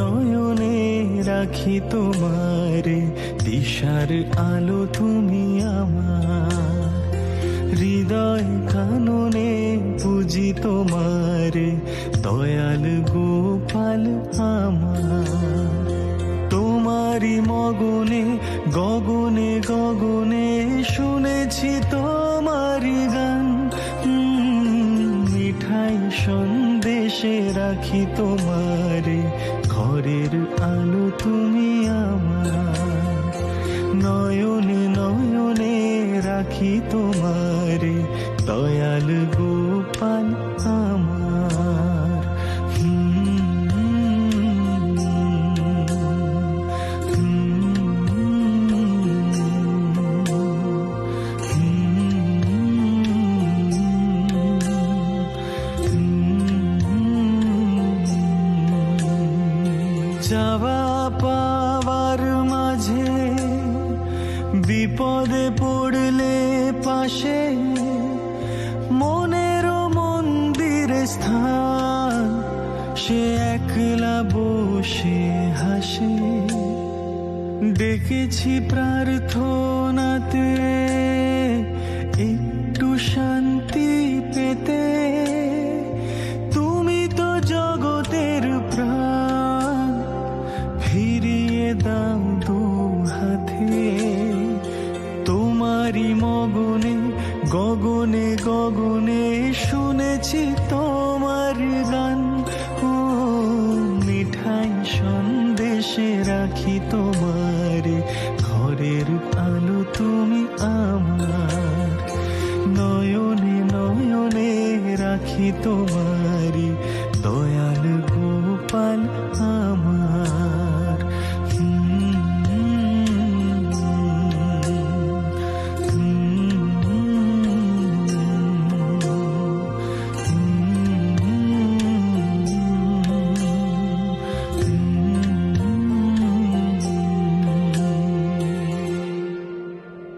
নয়নে রাখি তোমারে, দিশার আলো তুমি আমার। হৃদয় কাননে পুজি তোমারে, দয়াল গোপাল আমার। তোমারি মগনে গগনে গগনে শুনেছি তোমারি গান। মিঠাই সন্দেশে রাখি তোমারে, ঘরের আলো তুমি আমার। নয়নে নয়নে রাখি তোমারে, দয়াল গোপাল আমার। যাওয়া পাওয়ার মাঝে বিপদে পড়লে পাশে, মনের মন্দির স্থান সে একলা বসে হাসে। ডেকেছি প্রার্থনাতে একটু শান্তি পেতে, তুমি তো জগতের প্রাণ, ফিরিয়ে দাও দু হাতে। তোমারি মগনে গগনে গগনে শুনেছি তোমার গান। ও মিঠাই সন্দেশে রাখি তোমারে, ঘরের আলো তুমি আমার। নয়নে নয়নে রাখি তোমারি, দয়াল গোপাল